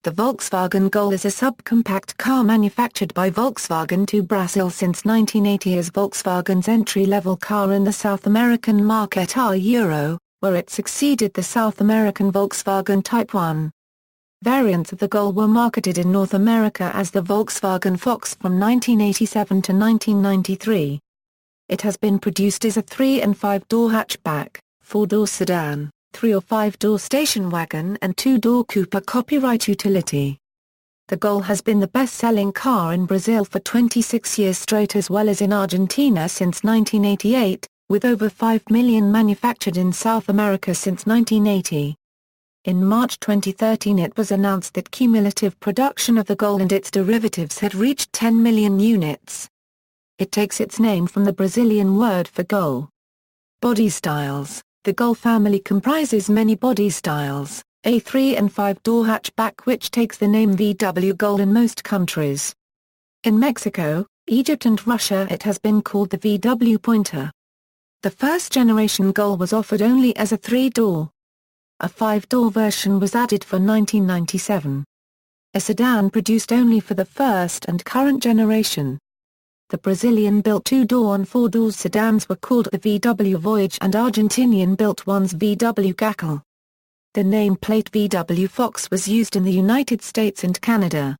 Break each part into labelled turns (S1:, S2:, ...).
S1: The Volkswagen Gol is a subcompact car manufactured by Volkswagen to Brasil since 1980 as Volkswagen's entry-level car in the South American market Euro, where it succeeded the South American Volkswagen Type 1. Variants of the Gol were marketed in North America as the Volkswagen Fox from 1987 to 1993. It has been produced as a 3- and 5-door hatchback, 4-door sedan, 3- or 5-door station wagon and 2-door coupé copyright utility. The Gol has been the best-selling car in Brazil for 26 years straight as well as in Argentina since 1988, with over 5 million manufactured in South America since 1980. In March 2013 it was announced that cumulative production of the Gol and its derivatives had reached 10 million units. It takes its name from the Brazilian word for Gol. Body styles. The Gol family comprises many body styles, a 3- and 5-door hatchback which takes the name VW Gol in most countries. In Mexico, Egypt and Russia it has been called the VW Pointer. The first-generation Gol was offered only as a 3-door. A 5-door version was added for 1997. A sedan produced only for the first and current generation. The Brazilian-built 2-door and 4-door sedans were called the VW Voyage and Argentinian-built ones VW Gol. The nameplate VW Fox was used in the United States and Canada.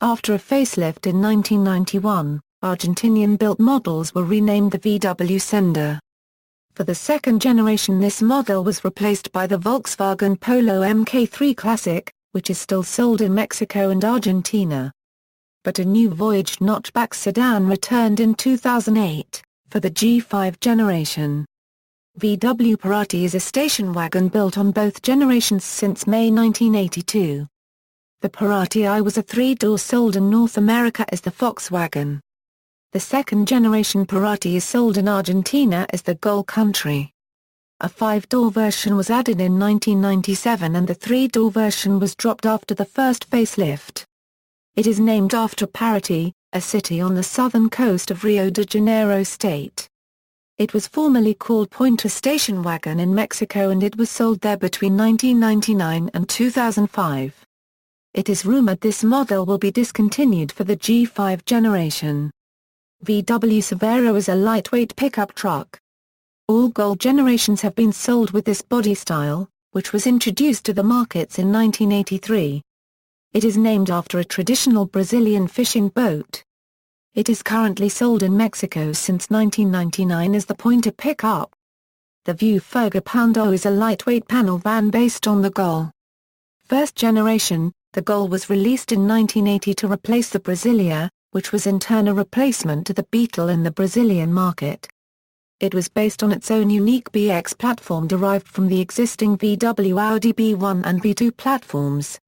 S1: After a facelift in 1991, Argentinian-built models were renamed the VW Sender. For the second generation this model was replaced by the Volkswagen Polo Mk3 Classic, which is still sold in Mexico and Argentina. But a new Voyage notchback sedan returned in 2008, for the G5 generation. VW Parati is a station wagon built on both generations since May 1982. The Parati I was a 3-door sold in North America as the Volkswagen. The second-generation Parati is sold in Argentina as the Gol Country. A 5-door version was added in 1997 and the 3-door version was dropped after the first facelift. It is named after Paraty, a city on the southern coast of Rio de Janeiro state. It was formerly called Pointer Station Wagon in Mexico and it was sold there between 1999 and 2005. It is rumored this model will be discontinued for the G5 generation. VW Severo is a lightweight pickup truck. All Gol generations have been sold with this body style, which was introduced to the markets in 1983. It is named after a traditional Brazilian fishing boat. It is currently sold in Mexico since 1999 as the Pointer pickup. The View Furgo is a lightweight panel van based on the Gol. First generation, the Gol was released in 1980 to replace the Brasilia, which was in turn a replacement to the Beetle in the Brazilian market. It was based on its own unique BX platform derived from the existing VW Audi B1 and B2 platforms.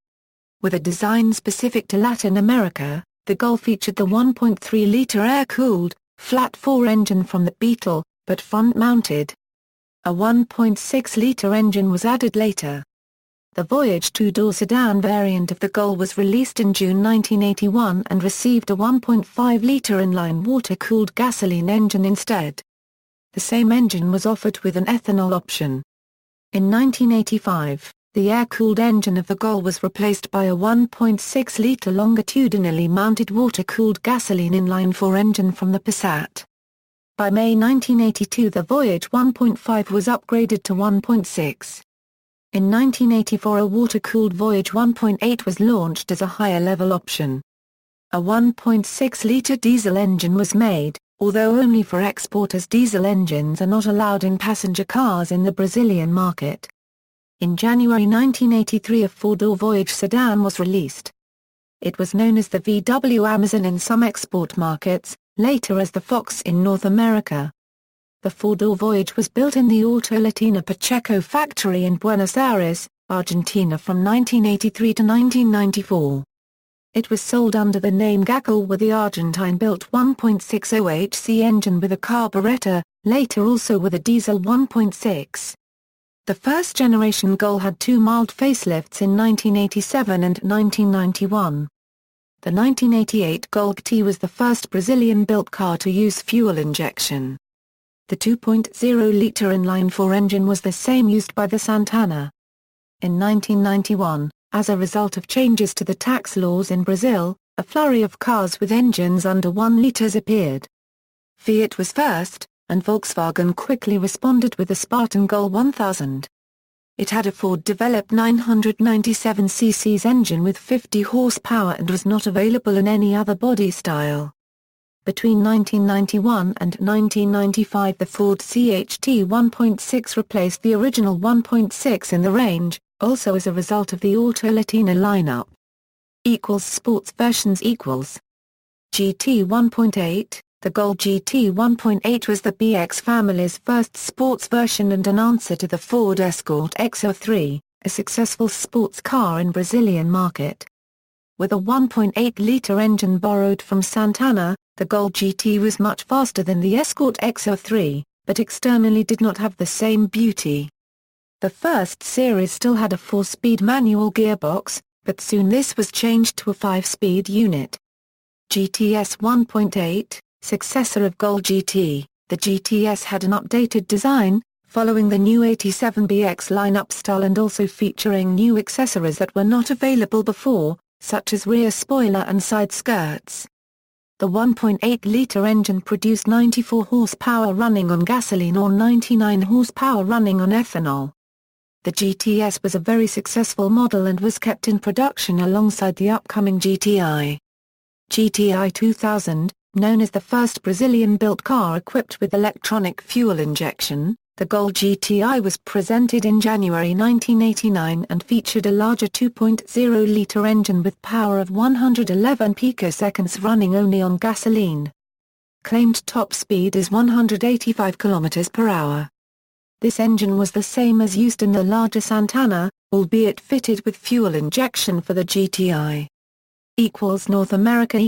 S1: With a design specific to Latin America, the Gol featured the 1.3-liter air-cooled, flat-4 engine from the Beetle, but front-mounted. A 1.6-liter engine was added later. The Voyage 2-door sedan variant of the Gol was released in June 1981 and received a 1.5-liter inline water-cooled gasoline engine instead. The same engine was offered with an ethanol option. In 1985, the air-cooled engine of the Gol was replaced by a 1.6-liter longitudinally mounted water-cooled gasoline inline-4 engine from the Passat. By May 1982 the Voyage 1.5 was upgraded to 1.6. In 1984 a water-cooled Voyage 1.8 was launched as a higher-level option. A 1.6-liter diesel engine was made, although only for export as diesel engines are not allowed in passenger cars in the Brazilian market. In January 1983 a 4-door Voyage sedan was released. It was known as the VW Amazon in some export markets, later as the Fox in North America. The 4-door Voyage was built in the Auto Latina Pacheco factory in Buenos Aires, Argentina from 1983 to 1994. It was sold under the name Gol with the Argentine-built 1.60 HC engine with a carburetor, later also with a diesel 1.6. The first-generation Gol had 2 mild facelifts in 1987 and 1991. The 1988 Gol GT was the first Brazilian-built car to use fuel injection. The 2.0-liter inline-4 engine was the same used by the Santana. In 1991, As a result of changes to the tax laws in Brazil, a flurry of cars with engines under 1 litres appeared. Fiat was first, and Volkswagen quickly responded with the Spartan Gol 1000. It had a Ford-developed 997cc engine with 50 horsepower and was not available in any other body style. Between 1991 and 1995 the Ford CHT 1.6 replaced the original 1.6 in the range, also as a result of the Auto Latina lineup. Sports versions GT 1.8. The Gol GT 1.8 was the BX family's first sports version and an answer to the Ford Escort XO3, a successful sports car in Brazilian market. With a 1.8-litre engine borrowed from Santana, the Gol GT was much faster than the Escort XO3, but externally did not have the same beauty. The first series still had a 4-speed manual gearbox, but soon this was changed to a 5-speed unit. GTS 1.8, successor of Gol GT, the GTS had an updated design, following the new 87BX lineup style and also featuring new accessories that were not available before, such as rear spoiler and side skirts. The 1.8-litre engine produced 94 horsepower running on gasoline or 99 horsepower running on ethanol. The GTS was a very successful model and was kept in production alongside the upcoming GTI. GTI 2000, known as the first Brazilian-built car equipped with electronic fuel injection, the Gol GTI was presented in January 1989 and featured a larger 2.0-litre engine with power of 111 picoseconds running only on gasoline. Claimed top speed is 185 km per hour. This engine was the same as used in the larger Santana, albeit fitted with fuel injection for the GTI. North America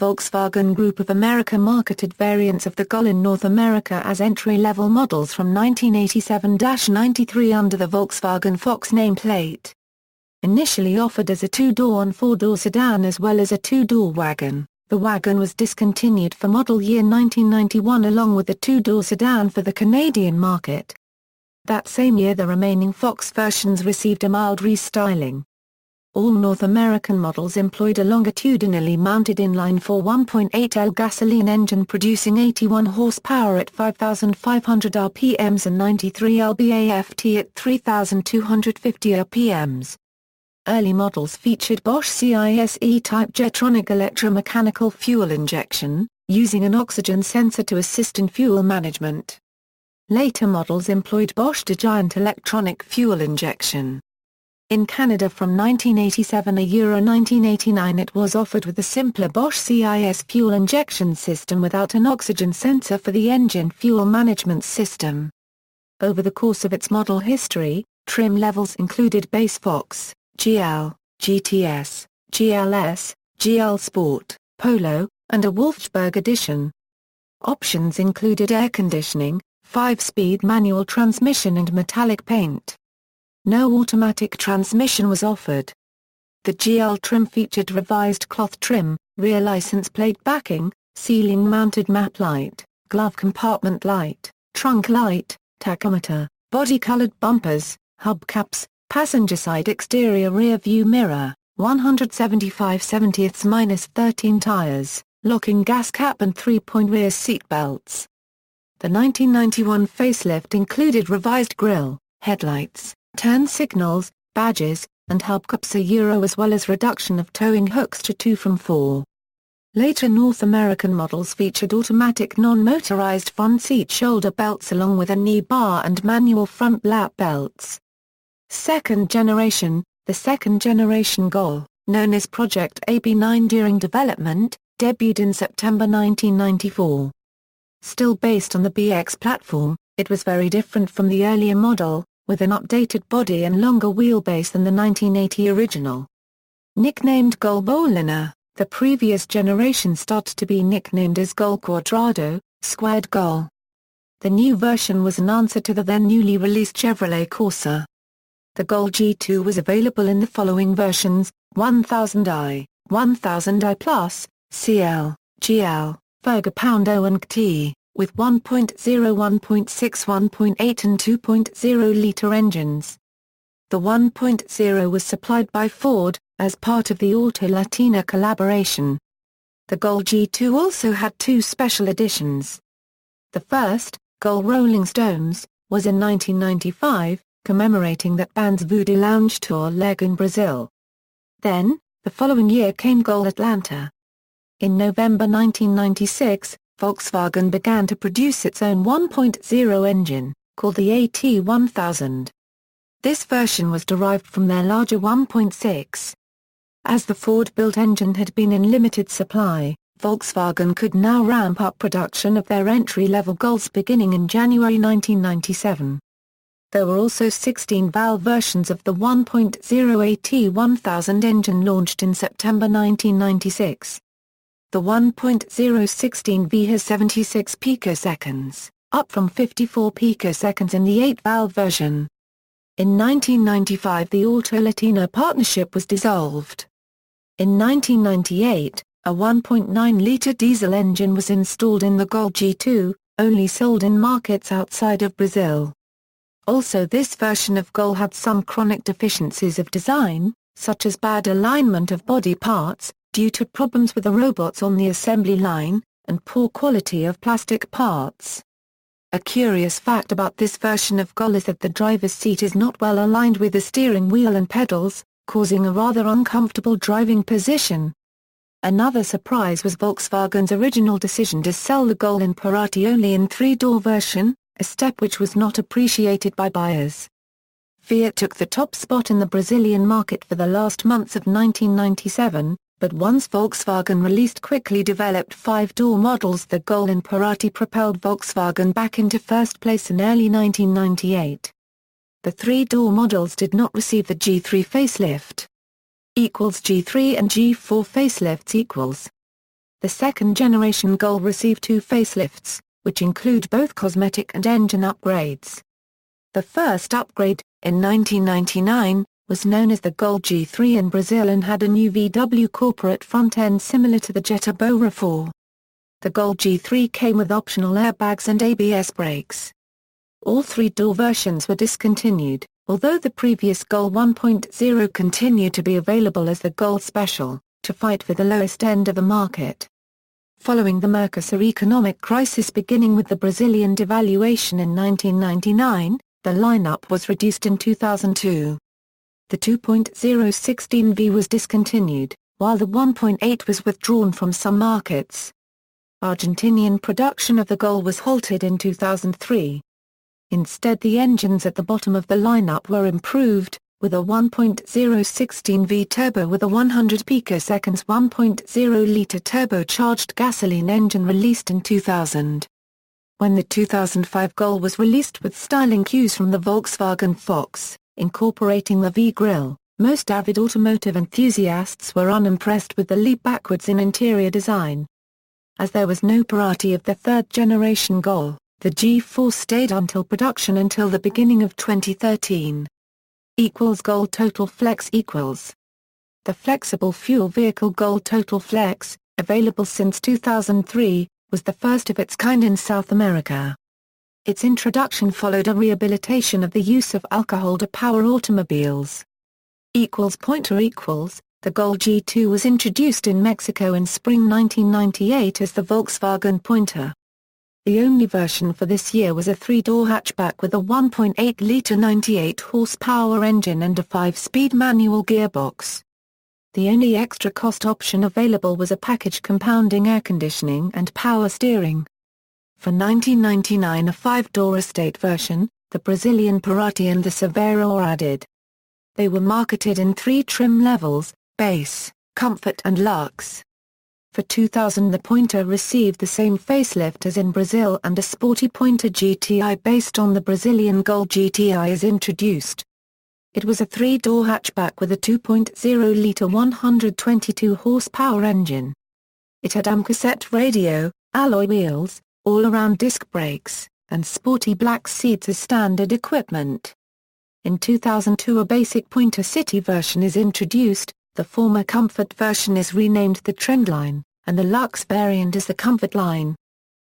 S1: Volkswagen Group of America marketed variants of the Gol in North America as entry-level models from 1987-93 under the Volkswagen Fox nameplate. Initially offered as a 2-door and 4-door sedan as well as a 2-door wagon, the wagon was discontinued for model year 1991 along with the 2-door sedan for the Canadian market. That same year the remaining Fox versions received a mild restyling. All North American models employed a longitudinally mounted inline-4 1.8L gasoline engine producing 81 horsepower at 5,500 rpm and 93 lb-ft at 3,250 rpm. Early models featured Bosch CISE-type Jetronic electromechanical fuel injection, using an oxygen sensor to assist in fuel management. Later models employed Bosch Giant electronic fuel injection. In Canada from 1987 to 1989 it was offered with a simpler Bosch CIS fuel injection system without an oxygen sensor for the engine fuel management system. Over the course of its model history, trim levels included base Fox, GL, GTS, GLS, GL Sport, Polo, and a Wolfsburg edition. Options included air conditioning, 5-speed manual transmission and metallic paint. No automatic transmission was offered. The GL trim featured revised cloth trim, rear license plate backing, ceiling-mounted map light, glove compartment light, trunk light, tachometer, body-colored bumpers, hubcaps, passenger side exterior rear view mirror, 175/70-13 tires, locking gas cap and 3-point rear seat belts. The 1991 facelift included revised grille, headlights, turn signals, badges, and hubcaps as well as reduction of towing hooks to 2 from 4. Later North American models featured automatic non-motorized front seat shoulder belts along with a knee bar and manual front lap belts. Second generation, the second-generation Gol, known as Project AB9 during development, debuted in September 1994. Still based on the BX platform, it was very different from the earlier model, with an updated body and longer wheelbase than the 1980 original. Nicknamed Gol Bolina, the previous generation started to be nicknamed as Gol Quadrado, Squared Gol. The new version was an answer to the then newly released Chevrolet Corsa. The Gol G2 was available in the following versions: 1000i, 1000i Plus, CL, GL, Ferga Poundo and GT, with 1.0, 1.6, 1.8 and 2.0-litre engines. The 1.0 was supplied by Ford, as part of the Auto Latina collaboration. The Gol G2 also had two special editions. The first, Gol Rolling Stones, was in 1995, commemorating that band's Voodoo Lounge tour leg in Brazil. Then, the following year came Gol Atlanta. In November 1996, Volkswagen began to produce its own 1.0 engine, called the AT1000. This version was derived from their larger 1.6. As the Ford-built engine had been in limited supply, Volkswagen could now ramp up production of their entry-level Gols beginning in January 1997. There were also 16-valve versions of the 1.0 AT1000 engine launched in September 1996. The 1.0 16V has 76 picoseconds, up from 54 picoseconds in the 8-valve version. In 1995 the Auto Latina partnership was dissolved. In 1998, a 1.9-liter diesel engine was installed in the Gol G2, only sold in markets outside of Brazil. Also, this version of Gol had some chronic deficiencies of design, such as bad alignment of body parts, due to problems with the robots on the assembly line, and poor quality of plastic parts. A curious fact about this version of Gol is that the driver's seat is not well aligned with the steering wheel and pedals, causing a rather uncomfortable driving position. Another surprise was Volkswagen's original decision to sell the Gol in Parati only in three-door version, a step which was not appreciated by buyers. Fiat took the top spot in the Brazilian market for the last months of 1997, but once Volkswagen released quickly developed five-door models, the Gol in Parati propelled Volkswagen back into first place in early 1998. The three-door models did not receive the G3 facelift. G3 and G4 facelifts . The second-generation Gol received two facelifts, which include both cosmetic and engine upgrades. The first upgrade, in 1999, was known as the Gol G3 in Brazil and had a new VW corporate front end similar to the Jetta Bora 4. The Gol G3 came with optional airbags and ABS brakes. All three-door versions were discontinued, although the previous Gol 1.0 continued to be available as the Gol Special, to fight for the lowest end of the market. Following the Mercosur economic crisis beginning with the Brazilian devaluation in 1999, the lineup was reduced in 2002. The 2.0 16V was discontinued, while the 1.8 was withdrawn from some markets. Argentinian production of the Gol was halted in 2003. Instead, the engines at the bottom of the lineup were improved, with a 1.0 16V turbo with a 100 picoseconds 1.0-liter turbocharged gasoline engine released in 2000. When the 2005 Gol was released with styling cues from the Volkswagen Fox, incorporating the V-grille, most avid automotive enthusiasts were unimpressed with the leap backwards in interior design. As there was no Parati of the third-generation Gol, the G4 stayed until production until the beginning of 2013. Gol Total Flex equals. The flexible fuel vehicle Gol Total Flex, available since 2003, was the first of its kind in South America. Its introduction followed a rehabilitation of the use of alcohol to power automobiles. Pointer equals. The Gol G2 was introduced in Mexico in spring 1998 as the Volkswagen Pointer. The only version for this year was a three-door hatchback with a 1.8-liter 98-horsepower engine and a 5-speed manual gearbox. The only extra cost option available was a package compounding air conditioning and power steering. For $19.99 a 5-door estate version, the Brazilian Parati and the Severo were added. They were marketed in 3 trim levels: Base, Comfort and Luxe. For 2000 the Pointer received the same facelift as in Brazil and a sporty Pointer GTI based on the Brazilian Gol GTI is introduced. It was a 3-door hatchback with a 2.0-liter 122-horsepower engine. It had cassette radio, alloy wheels, all-around disc brakes, and sporty black seats as standard equipment. In 2002 a basic Pointer City version is introduced. The former Comfort version is renamed the Trendline, and the Luxe variant is the Comfort line.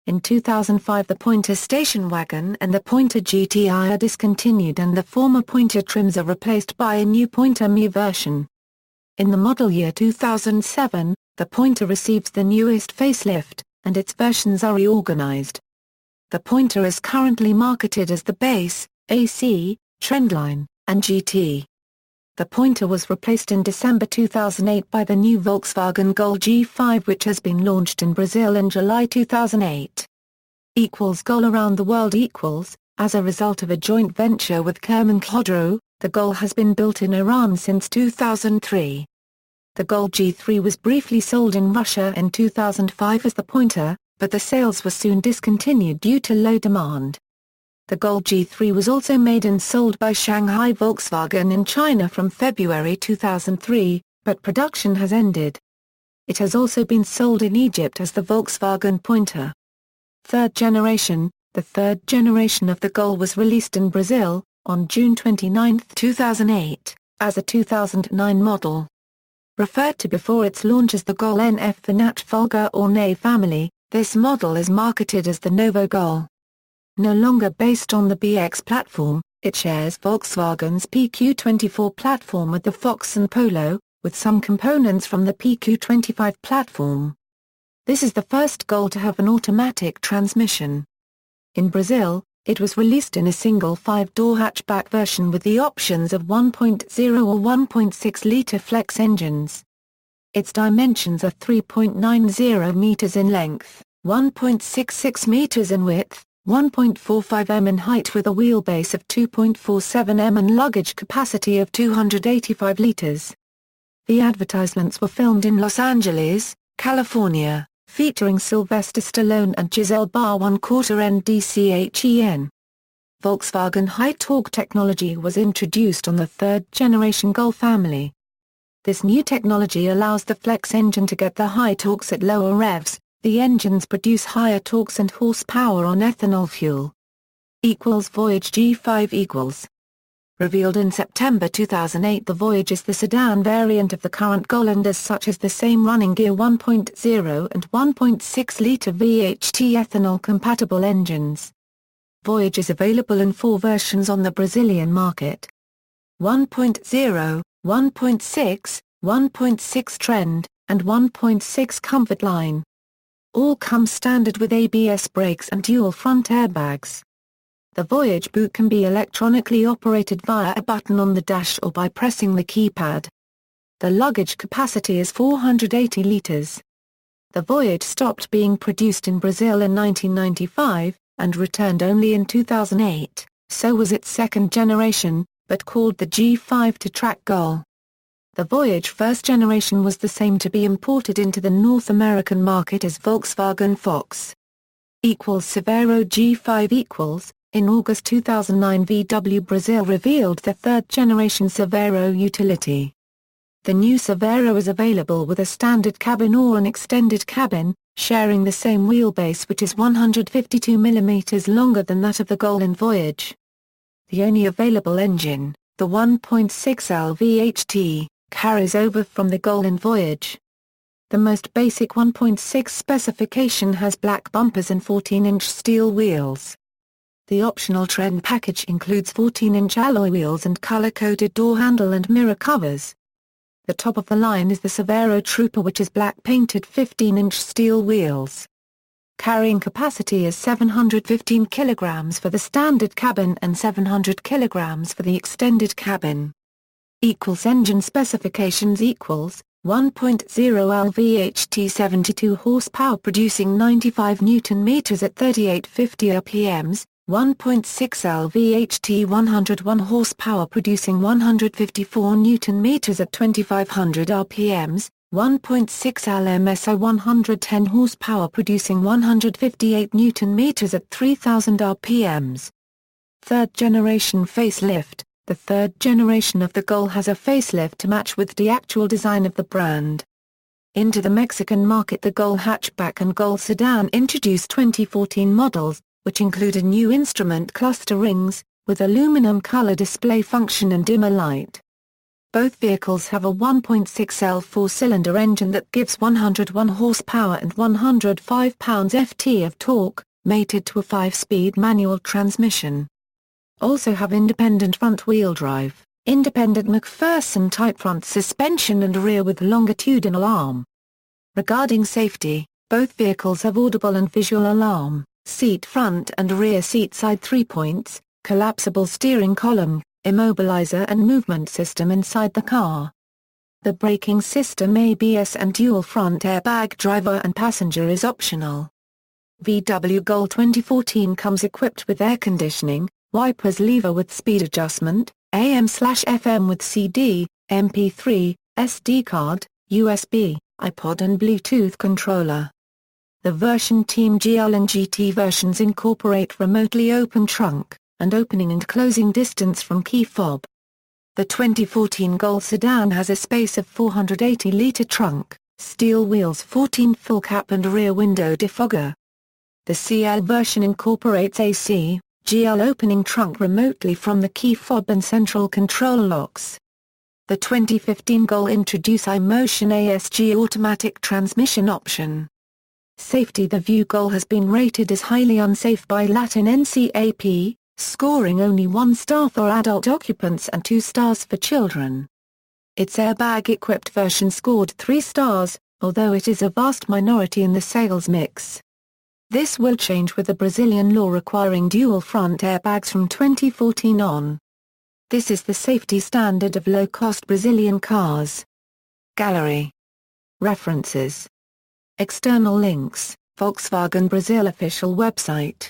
S1: In 2005 the Pointer station wagon and the Pointer GTI are discontinued and the former Pointer trims are replaced by a new Pointer Me version. In the model year 2007, the Pointer receives the newest facelift, and its versions are reorganized. The Pointer is currently marketed as the Base, AC, Trendline, and GT. The Pointer was replaced in December 2008 by the new Volkswagen Gol G5 which has been launched in Brazil in July 2008. Gol around the world. As a result of a joint venture with Kerman Khodro, the Gol has been built in Iran since 2003. The Gol G3 was briefly sold in Russia in 2005 as the Pointer, but the sales were soon discontinued due to low demand. The Gol G3 was also made and sold by Shanghai Volkswagen in China from February 2003, but production has ended. It has also been sold in Egypt as the Volkswagen Pointer. Third generation. The third generation of the Gol was released in Brazil, on June 29, 2008, as a 2009 model. Referred to before its launch as the Gol NF the Nachfolger or NE family, this model is marketed as the Novo Gol. No longer based on the BX platform, it shares Volkswagen's PQ24 platform with the Fox and Polo, with some components from the PQ25 platform. This is the first Gol to have an automatic transmission. In Brazil, it was released in a single 5-door hatchback version with the options of 1.0 or 1.6-liter flex engines. Its dimensions are 3.90 meters in length, 1.66 meters in width, 1.45 m in height with a wheelbase of 2.47 m and luggage capacity of 285 liters. The advertisements were filmed in Los Angeles, California, featuring Sylvester Stallone and Giselle Bündchen NDCHEN. Volkswagen high-torque technology was introduced on the third-generation Gol family. This new technology allows the flex engine to get the high torques at lower revs. The engines produce higher torques and horsepower on ethanol fuel. Voyage G5 . Revealed in September 2008, the Voyage is the sedan variant of the current Gol and as such has the same running gear 1.0 and 1.6-liter VHT ethanol-compatible engines. Voyage is available in 4 versions on the Brazilian market: 1.0, 1.6, 1.6 Trend, and 1.6 Comfort Line. All come standard with ABS brakes and dual front airbags. The Voyage boot can be electronically operated via a button on the dash or by pressing the keypad. The luggage capacity is 480 liters. The Voyage stopped being produced in Brazil in 1995, and returned only in 2008, so was its second generation, but called the G5 to track Gol. The Voyage first generation was the same to be imported into the North American market as Volkswagen Fox. Severo G5 . In August 2009 VW Brazil revealed the third-generation Severo utility. The new Severo is available with a standard cabin or an extended cabin, sharing the same wheelbase which is 152 mm longer than that of the Gol and Voyage. The only available engine, the 1.6L VHT, carries over from the Gol and Voyage. The most basic 1.6 specification has black bumpers and 14-inch steel wheels. The optional trend package includes 14-inch alloy wheels and color-coded door handle and mirror covers. The top of the line is the Severo Trooper, which is black-painted 15-inch steel wheels. Carrying capacity is 715 kilograms for the standard cabin and 700 kilograms for the extended cabin. Engine specifications 1.0L VHT 72 horsepower producing 95 Nm at 3850 RPMs, 1.6L VHT 101 horsepower producing 154 Nm at 2500 RPMs, 1.6L MSO 110 horsepower producing 158 Nm at 3000 RPMs. Third generation facelift. The third generation of the Gol has a facelift to match with the actual design of the brand. Into the Mexican market, the Gol hatchback and Gol sedan introduced 2014 models, which include a new instrument cluster rings, with aluminum color display function and dimmer light. Both vehicles have a 1.6L four-cylinder engine that gives 101 horsepower and 105 pounds-ft of torque, mated to a 5-speed manual transmission. Also have independent front-wheel drive, independent McPherson-type front suspension and rear with longitudinal arm. Regarding safety, both vehicles have audible and visual alarm, seat front and rear seat side 3-points, collapsible steering column, immobilizer and movement system inside the car. The braking system ABS and dual front airbag driver and passenger is optional. VW Gol 2014 comes equipped with air conditioning, wipers lever with speed adjustment, AM/FM with CD, MP3, SD card, USB, iPod and Bluetooth controller. The version Team GL and GT versions incorporate remotely open trunk, and opening and closing distance from key fob. The 2014 Gol sedan has a space of 480-litre trunk, steel wheels 14 full cap and rear window defogger. The CL version incorporates AC, GL opening trunk remotely from the key fob and central control locks. The 2015 Gol introduce iMotion ASG automatic transmission option. Safety: the View Gol has been rated as highly unsafe by Latin NCAP, scoring only 1 star for adult occupants and 2 stars for children. Its airbag-equipped version scored 3 stars, although it is a vast minority in the sales mix. This will change with the Brazilian law requiring dual front airbags from 2014 on. This is the safety standard of low-cost Brazilian cars. Gallery. References. External links: Volkswagen Brazil official website.